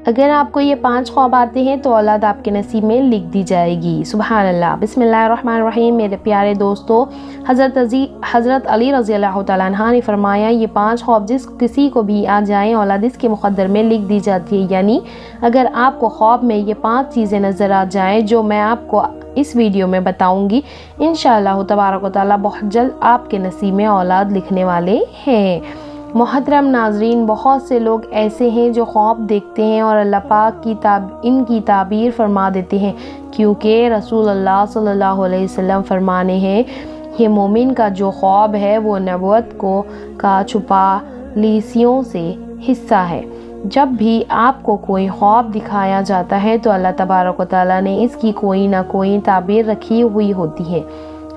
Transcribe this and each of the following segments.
اگر آپ کو یہ 5 خواب آتے ہیں تو اولاد آپ کے نصیب میں لکھ دی جائے گی۔ سبحان اللہ۔ بسم اللہ الرحمن الرحیم۔ میرے پیارے دوستو، حضرت علی رضی اللہ تعالیٰ عنہ نے فرمایا، یہ 5 خواب جس کسی کو بھی آ جائیں اولاد اس کے مقدر میں لکھ دی جاتی ہے۔ یعنی اگر آپ کو خواب میں یہ 5 چیزیں نظر آ جائیں جو میں آپ کو اس ویڈیو میں بتاؤں گی، انشاءاللہ تبارک و تعالیٰ بہت جلد آپ کے نصیب میں اولاد لکھنے والے ہیں۔ محترم ناظرین، بہت سے لوگ ایسے ہیں جو خواب دیکھتے ہیں اور اللہ پاک ان کی تعبیر فرما دیتے ہیں، کیونکہ رسول اللہ صلی اللہ علیہ وسلم فرمانے ہیں کہ مومن کا جو خواب ہے وہ نبوت کا چھپا لیسیوں سے حصہ ہے۔ جب بھی آپ کو کوئی خواب دکھایا جاتا ہے تو اللہ تبارک و تعالیٰ نے اس کی کوئی نہ کوئی تعبیر رکھی ہوئی ہوتی ہے،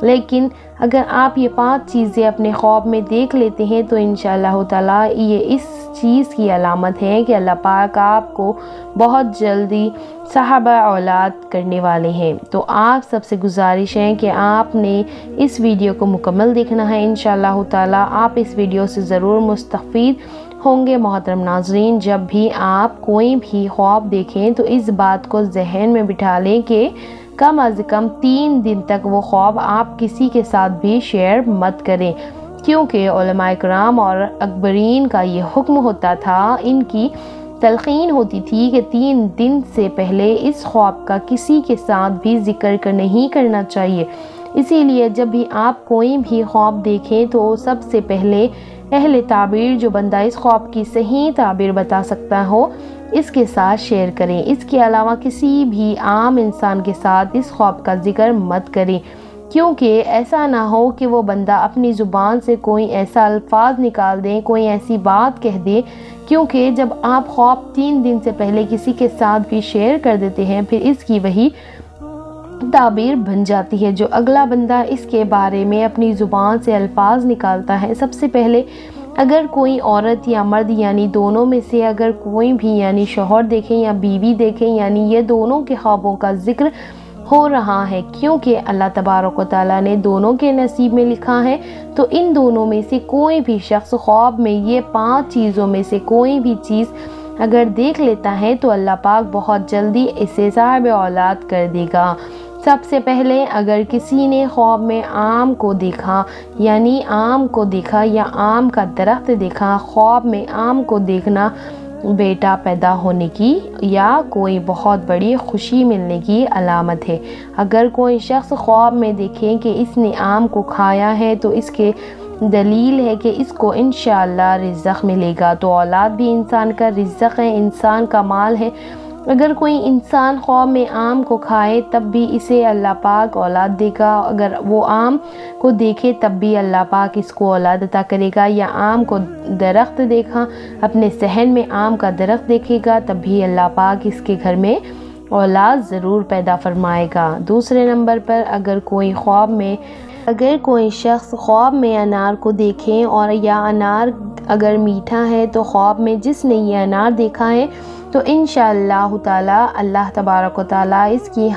لیکن اگر آپ یہ 5 چیزیں اپنے خواب میں دیکھ لیتے ہیں تو انشاءاللہ تعالیٰ یہ اس چیز کی علامت ہے کہ اللہ پاک آپ کو بہت جلدی صاحب اولاد کرنے والے ہیں۔ تو آپ سب سے گزارش ہے کہ آپ نے اس ویڈیو کو مکمل دیکھنا ہے۔ انشاءاللہ تعالیٰ آپ اس ویڈیو سے ضرور مستفید ہوں گے۔ محترم ناظرین، جب بھی آپ کوئی بھی خواب دیکھیں تو اس بات کو ذہن میں بٹھا لیں کہ کم از کم 3 دن تک وہ خواب آپ کسی کے ساتھ بھی شیئر مت کریں، کیونکہ علماء کرام اور اکبرین کا یہ حکم ہوتا تھا، ان کی تلقین ہوتی تھی کہ 3 دن سے پہلے اس خواب کا کسی کے ساتھ بھی ذکر نہیں کرنا چاہیے۔ اسی لیے جب بھی آپ کوئی بھی خواب دیکھیں تو سب سے پہلے اہل تعبیر، جو بندہ اس خواب کی صحیح تعبیر بتا سکتا ہو، اس کے ساتھ شیئر کریں۔ اس کے علاوہ کسی بھی عام انسان کے ساتھ اس خواب کا ذکر مت کریں، کیونکہ ایسا نہ ہو کہ وہ بندہ اپنی زبان سے کوئی ایسا الفاظ نکال دے، کوئی ایسی بات کہہ دے، کیونکہ جب آپ خواب 3 دن سے پہلے کسی کے ساتھ بھی شیئر کر دیتے ہیں پھر اس کی وہی تعبیر بن جاتی ہے۔ جو اگلا بندہ اس کے بارے میں اپنی زبان سے الفاظ نکالتا ہے، سب سے پہلے اگر کوئی عورت یا مرد یعنی دونوں میں سے اگر کوئی بھی یعنی شوہر دیکھیں یا بیوی دیکھیں، یعنی یہ دونوں کے خوابوں کا ذکر ہو رہا ہے، کیونکہ اللہ تبارک و تعالیٰ نے دونوں کے نصیب میں لکھا ہے، تو ان دونوں میں سے کوئی بھی شخص خواب میں یہ 5 چیزوں میں سے کوئی بھی چیز اگر دیکھ لیتا ہے تو اللہ پاک بہت جلدی اسے صاحب اولاد کر دے گا۔ سب سے پہلے اگر کسی نے خواب میں آم کو دیکھا، یعنی آم کو دیکھا یا آم کا درخت دیکھا، خواب میں آم کو دیکھنا بیٹا پیدا ہونے کی یا کوئی بہت بڑی خوشی ملنے کی علامت ہے۔ اگر کوئی شخص خواب میں دیکھے کہ اس نے آم کو کھایا ہے تو اس کے دلیل ہے کہ اس کو انشاءاللہ رزق ملے گا۔ تو اولاد بھی انسان کا رزق ہے، انسان کا مال ہے۔ اگر کوئی انسان خواب میں آم کو کھائے تب بھی اسے اللہ پاک اولاد دے گا، اگر وہ آم کو دیکھے تب بھی اللہ پاک اس کو اولاد عطا کرے گا، یا آم کو درخت دیکھا، اپنے صحن میں آم کا درخت دیکھے گا تب بھی اللہ پاک اس کے گھر میں اولاد ضرور پیدا فرمائے گا۔ دوسرے نمبر پر اگر کوئی شخص خواب میں انار کو دیکھے اور یا انار اگر میٹھا ہے تو خواب میں جس نے یہ انار دیکھا ہے تو انشاءاللہ تعالیٰ اللہ تبارک و تعالیٰ اس کی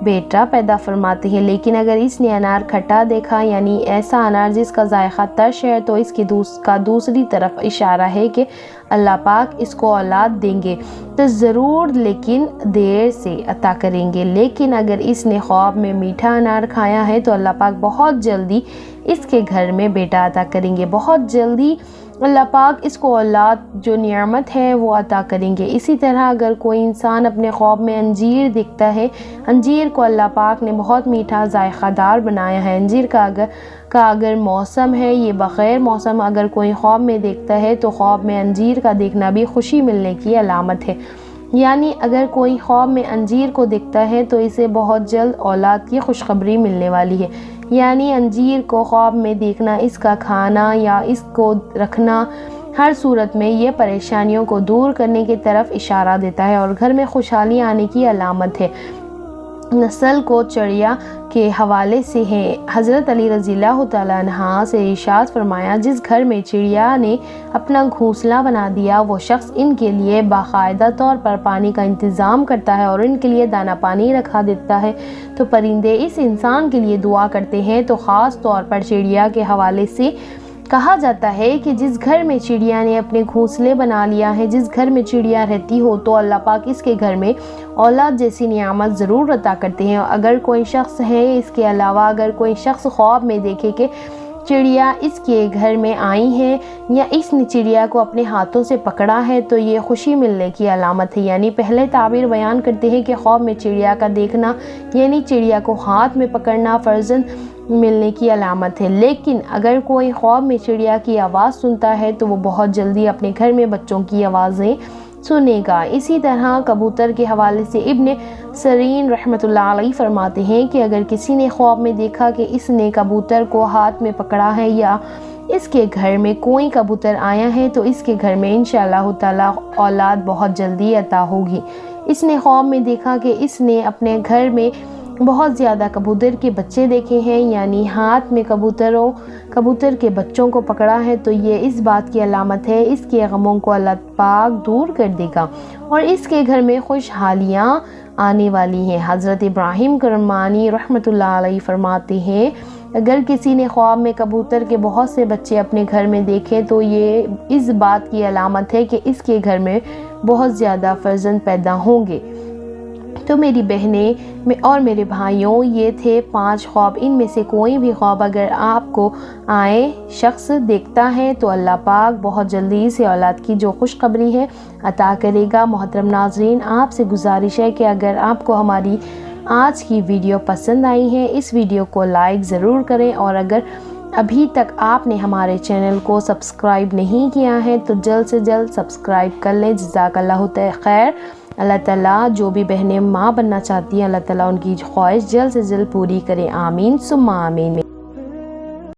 بیٹا پیدا فرماتے ہیں۔ لیکن اگر اس نے انار کھٹا دیکھا، یعنی ایسا انار جس کا ذائقہ ترش ہے، تو اس کا دوسری طرف اشارہ ہے کہ اللہ پاک اس کو اولاد دیں گے تو ضرور، لیکن دیر سے عطا کریں گے۔ لیکن اگر اس نے خواب میں میٹھا انار کھایا ہے تو اللہ پاک بہت جلدی اس کے گھر میں بیٹا عطا کریں گے، بہت جلدی اللہ پاک اس کو اولاد جو نعمت ہے وہ عطا کریں گے۔ اسی طرح اگر کوئی انسان اپنے خواب میں انجیر دیکھتا ہے، انجیر کو اللہ پاک نے بہت میٹھا ذائقہ دار بنایا ہے، انجیر کا اگر موسم ہے، یہ بغیر موسم اگر کوئی خواب میں دیکھتا ہے تو خواب میں انجیر کا دیکھنا بھی خوشی ملنے کی علامت ہے۔ یعنی اگر کوئی خواب میں انجیر کو دیکھتا ہے تو اسے بہت جلد اولاد کی خوشخبری ملنے والی ہے۔ یعنی انجیر کو خواب میں دیکھنا، اس کا کھانا یا اس کو رکھنا ہر صورت میں یہ پریشانیوں کو دور کرنے کی طرف اشارہ دیتا ہے اور گھر میں خوشحالی آنے کی علامت ہے۔ نسل کو چڑیا کے حوالے سے ہے، حضرت علی رضی اللہ تعالیٰ عنہ سے ارشاد فرمایا، جس گھر میں چڑیا نے اپنا گھونسلہ بنا دیا وہ شخص ان کے لیے باقاعدہ طور پر پانی کا انتظام کرتا ہے اور ان کے لیے دانہ پانی رکھا دیتا ہے تو پرندے اس انسان کے لیے دعا کرتے ہیں۔ تو خاص طور پر چڑیا کے حوالے سے کہا جاتا ہے کہ جس گھر میں چڑیا نے اپنے گھونسلے بنا لیا ہے، جس گھر میں چڑیا رہتی ہو تو اللہ پاک اس کے گھر میں اولاد جیسی نعمت ضرور عطا کرتے ہیں۔ اگر کوئی شخص ہے اس کے علاوہ اگر کوئی شخص خواب میں دیکھے کہ چڑیا اس کے گھر میں آئی ہیں یا اس نے چڑیا کو اپنے ہاتھوں سے پکڑا ہے تو یہ خوشی ملنے کی علامت ہے۔ یعنی پہلے تعبیر بیان کرتے ہیں کہ خواب میں چڑیا کا دیکھنا یعنی چڑیا کو ہاتھ میں پکڑنا فرزند ملنے کی علامت ہے، لیکن اگر کوئی خواب میں چڑیا کی آواز سنتا ہے تو وہ بہت جلدی اپنے گھر میں بچوں کی آوازیں سنے گا۔ اسی طرح کبوتر کے حوالے سے ابن سیرین رحمۃ اللہ علیہ فرماتے ہیں کہ اگر کسی نے خواب میں دیکھا کہ اس نے کبوتر کو ہاتھ میں پکڑا ہے یا اس کے گھر میں کوئی کبوتر آیا ہے تو اس کے گھر میں انشاءاللہ تعالی اولاد بہت جلدی عطا ہوگی۔ اس نے خواب میں دیکھا کہ اس نے اپنے گھر میں بہت زیادہ کبوتر کے بچے دیکھے ہیں یعنی ہاتھ میں کبوتر کے بچوں کو پکڑا ہے تو یہ اس بات کی علامت ہے اس کے غموں کو اللہ پاک دور کر دے گا اور اس کے گھر میں خوشحالیاں آنے والی ہیں۔ حضرت ابراہیم کرمانی رحمۃ اللہ علیہ فرماتے ہیں اگر کسی نے خواب میں کبوتر کے بہت سے بچے اپنے گھر میں دیکھے تو یہ اس بات کی علامت ہے کہ اس کے گھر میں بہت زیادہ فرزند پیدا ہوں گے۔ تو میری بہنیں اور میرے بھائیوں، یہ تھے 5 خواب۔ ان میں سے کوئی بھی خواب اگر آپ کو آئے شخص دیکھتا ہے تو اللہ پاک بہت جلدی سے اولاد کی جو خوشخبری ہے عطا کرے گا۔ محترم ناظرین، آپ سے گزارش ہے کہ اگر آپ کو ہماری آج کی ویڈیو پسند آئی ہے اس ویڈیو کو لائک ضرور کریں اور اگر ابھی تک آپ نے ہمارے چینل کو سبسکرائب نہیں کیا ہے تو جلد سے جلد سبسکرائب کر لیں۔ جزاک اللہ خیر۔ اللہ تعالیٰ جو بھی بہنیں ماں بننا چاہتی ہیں اللہ تعالیٰ ان کی خواہش جلد سے جلد پوری کرے، آمین ثم آمین۔